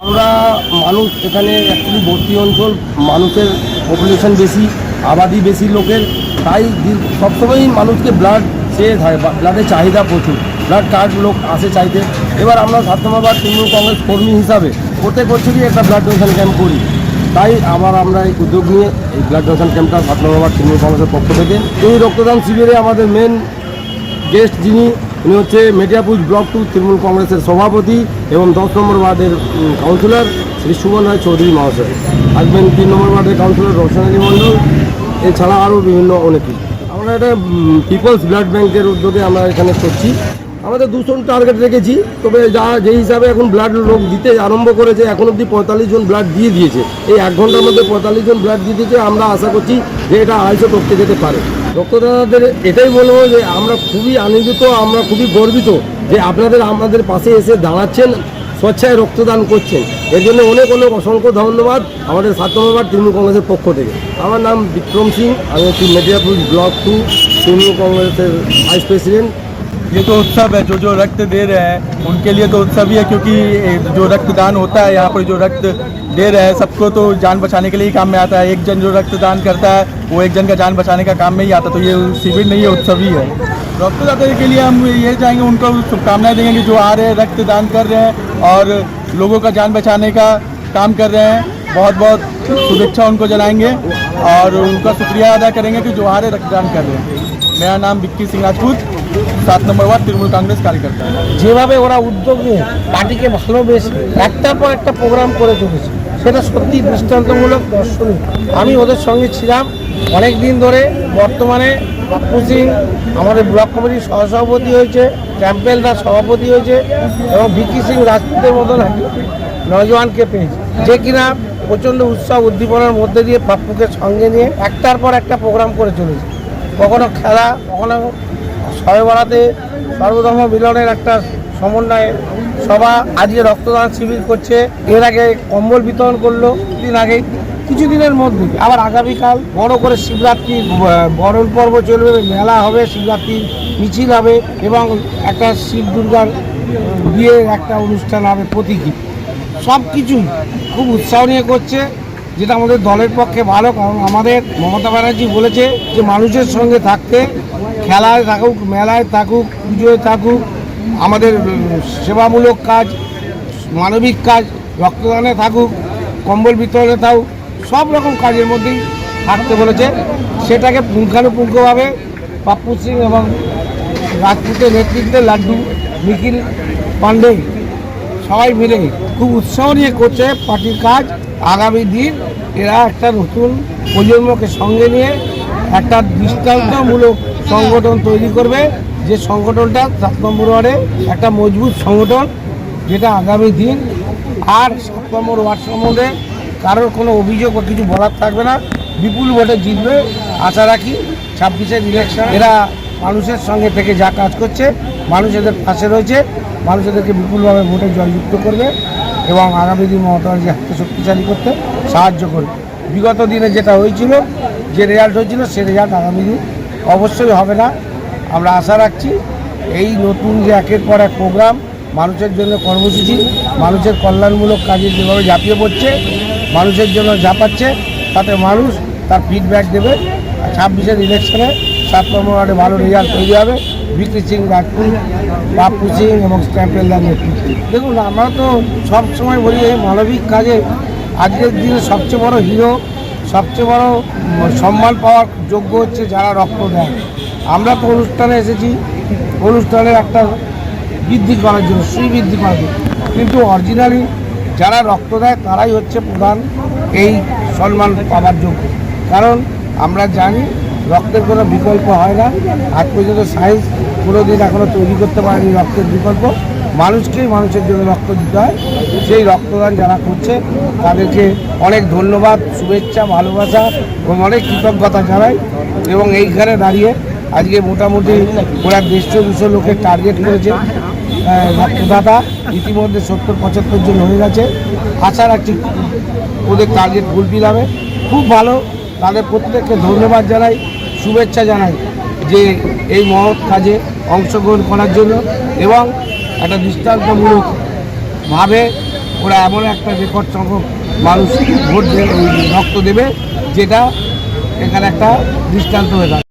আমরা মানুষ এখানে অ্যাকচুয়ালি বস্তি অঞ্চল, মানুষের পপুলেশন বেশি, আবাদি বেশি লোকের, তাই সবসময়ই মানুষকে ব্লাড চেয়ে থাকে, ব্লাডের চাহিদা প্রচুর, ব্লাড কার্ড লোক আসে চাইতে। এবার আমরা 7 নম্বর ওয়ার্ড তৃণমূল কংগ্রেস কর্মী হিসাবে প্রত্যেক বছরই একটা ব্লাড ডোনেশন ক্যাম্প করি, তাই আমরা এই উদ্যোগ নিয়ে এই ব্লাড ডোনেশন ক্যাম্পটা 7 নম্বর ওয়ার্ড তৃণমূল কংগ্রেসের পক্ষ থেকে। এই রক্তদান শিবিরে আমাদের মেন গেস্ট যিনি, উনি হচ্ছে মেটিয়াপুর ব্লক 2 তৃণমূল কংগ্রেসের সভাপতি এবং 10 নম্বর ওয়ার্ডের কাউন্সিলর শ্রী সুমন রায় চৌধুরী মহাশয়। আসবেন 3 নম্বর ওয়ার্ডের কাউন্সিলর রোশনালী মণ্ডল, এছাড়া আরও বিভিন্ন অনেকেই। আমরা এটা পিপলস ব্লাড ব্যাংকের উদ্যোগে আমরা এখানে করছি। আমাদের 200 টার্গেট রেখেছি, তবে যেই হিসাবে এখন ব্লাড লোক দিতে আরম্ভ করেছে, এখন অবধি 45 জন ব্লাড দিয়ে দিয়েছে। এই 1 ঘন্টার মধ্যে 45 জন ব্লাড দিয়ে দিয়েছে। আমরা আশা করছি যে এটা 250 টপকে যেতে পারে। রক্তদাতাদের এটাই বলবো যে আমরা খুবই আনন্দিত, আমরা খুবই গর্বিত যে আমাদের পাশে এসে দাঁড়াচ্ছেন, স্বেচ্ছায় রক্তদান করছেন। এর জন্য অনেক অসংখ্য ধন্যবাদ আমাদের 7 নম্বর ওয়ার্ড তৃণমূল কংগ্রেসের পক্ষ থেকে। আমার নাম বিক্রম সিং, আমি হচ্ছি Metiapur block 2 Trinamool Congress vice president. ये तो उत्सव है, जो रक्त दे रहे हैं उनके लिए तो उत्सव ही है, क्योंकि जो रक्तदान होता है यहाँ पर जो रक्त दे रहे हैं सबको तो जान बचाने के लिए ही काम में आता है। एक जन जो रक्तदान करता है वो एक जन का जान बचाने का काम में ही आता है, तो ये शिविर नहीं है, उत्सव ही है। रक्तदाता के लिए हम ये चाहेंगे, उनको शुभकामनाएं देंगे कि जो आ रहे हैं रक्तदान कर रहे हैं और लोगों का जान बचाने का काम कर रहे हैं। बहुत बहुत शुभेच्छा उनको जनाएंगे और उनका शुक्रिया अदा करेंगे कि जो आ रहे रक्तदान कर रहे हैं। मेरा नाम विक्की सिंह राजपूत, 7 নম্বর ওয়ার্ড তৃণমূল কংগ্রেস কার্যকর্তা। যেভাবে ওরা উদ্যোগ নিয়ে পার্টিকে ভালোবেসে একটার পর একটা প্রোগ্রাম করে চলেছে, সেটা সত্যি দৃষ্টান্তমূলক, দর্শনীয়। আমি ওদের সঙ্গে ছিলাম অনেক দিন ধরে। বর্তমানে পাপ্পু সিং আমাদের ব্লক কমিটির সহসভাপতি হয়েছে, ক্যাম্পেল দাস সভাপতি হয়েছে এবং ভিকি সিং রাজপুতের মতন নজওয়ানকে পেয়েছে, যে কিনা প্রচণ্ড উৎসাহ উদ্দীপনার মধ্যে দিয়ে পাপ্পুকে সঙ্গে নিয়ে একটার পর একটা প্রোগ্রাম করে চলেছে। কখনো খেলা, কখনো শবে বরাতে সর্বধর্ম মিলনের একটা সমন্বয়ে সভা, আজকে রক্তদান শিবির করছে। এর আগে কম্বল বিতরণ করলো কিছুদিনের মধ্যে। আবার আগামীকাল বড় করে শিবরাত্রির বরণ পর্ব চলবে, মেলা হবে, শিবরাত্রির মিছিল হবে এবং একটা শিব দুর্গার বিয়ের একটা অনুষ্ঠান হবে প্রতীকী। সব কিছুই খুব উৎসাহ নিয়ে করছে, যেটা আমাদের দলের পক্ষে ভালো। কারণ আমাদের মমতা ব্যানার্জি বলেছে যে মানুষের সঙ্গে থাকতে, খেলায় থাকুক, মেলায় থাকুক, পুজোয় থাকুক, আমাদের সেবামূলক কাজ, মানবিক কাজ, রক্তদানে থাকুক, কম্বল বিতরণে থাকুক, সব রকম কাজের মধ্যেই থাকতে বলেছে। সেটাকে পুঙ্খানুপুঙ্খভাবে পাপ্পু সিং এবং রাজপুতের নেতৃত্বে লাড্ডু, নিখিল পান্ডে সবাই মিলে খুব উৎসাহ নিয়ে করছে পার্টির কাজ। আগামী দিন এরা একটা নতুন প্রজন্মকে সঙ্গে নিয়ে একটা দৃষ্টান্তমূলক সংগঠন তৈরি করবে, যে সংগঠনটা 7 নম্বর ওয়ার্ডে একটা মজবুত সংগঠন, যেটা আগামী দিন আর 7 নম্বর ওয়ার্ড সম্বন্ধে কারোর কোনো অভিযোগ বা কিছু বলার থাকবে না। বিপুল ভোটে জিতবে আশা রাখি। 26-এর ইলেকশন এরা মানুষের সঙ্গে থেকে যা কাজ করছে, মানুষ এদের পাশে রয়েছে, মানুষ এদেরকে বিপুলভাবে ভোটে জয়যুক্ত করবে এবং আগামী দিন মমতা ব্যানার্জি হাতকে শক্তিশালী করতে সাহায্য করবে। বিগত দিনে যেটা হয়েছিল, যে রেজাল্ট হয়েছিল, সে রেজাল্ট আগামী দিন অবশ্যই হবে না। আমরা আশা রাখছি এই নতুন যে একের পর এক প্রোগ্রাম, মানুষের জন্য কর্মসূচি, মানুষের কল্যাণমূলক কাজে যেভাবে ঝাঁপিয়ে পড়ছে, মানুষের জন্য ঝাঁপাচ্ছে, তাতে মানুষ তার ফিডব্যাক দেবে। 26-এর ইলেকশনে 7 নম্বর ওয়ার্ডে ভালো রেজাল্ট তৈরি হবে। ভিকি সিং রাজপুত, পাপ্পু সিং এবং ক্যাম্পেলদার নেতৃত্বে। দেখুন, আমরা তো সবসময় বলি এই মানবিক কাজে আজকের দিনে সবচেয়ে বড় হিরো, সবচেয়ে বড় সম্মান পাওয়ার যোগ্য হচ্ছে যারা রক্ত দেয়। আমরা তো অনুষ্ঠানে এসেছি অনুষ্ঠানের একটা বৃদ্ধি করার জন্য, সুবৃদ্ধি করার জন্য, কিন্তু অরিজিনালি যারা রক্ত দেয় তারাই হচ্ছে প্রধান এই সম্মান পাওয়ার যোগ্য। কারণ আমরা জানি রক্তের কোনো বিকল্প হয় না। আজ পর্যন্ত সায়েন্স কোনো দিন এখনও তৈরি করতে পারেনি রক্তের বিকল্প। মানুষকেই মানুষের জন্য রক্ত দিতে হয়। সেই রক্তদান যারা করছে তাদেরকে অনেক ধন্যবাদ, শুভেচ্ছা, ভালোবাসা এবং অনেক কৃতজ্ঞতা জানাই। এবং এইখানে দাঁড়িয়ে আজকে মোটামুটি ওরা 150-200 লোকের টার্গেট করেছে রক্তদাতা। ইতিমধ্যে 70-75 জন হয়ে গেছে। আশা রাখছি ওদের টার্গেট ফুলফিল হবে। খুব ভালো, তাদের প্রত্যেককে ধন্যবাদ জানাই, শুভেচ্ছা জানাই যে এই মহৎ কাজে অংশগ্রহণ করার জন্য এবং একটা দৃষ্টান্তমূলকভাবে ওরা এমন একটা রেকর্ড সংখ্যক মানুষ রক্ত দেবে, যেটা এখানে একটা দৃষ্টান্ত হয়ে থাকে।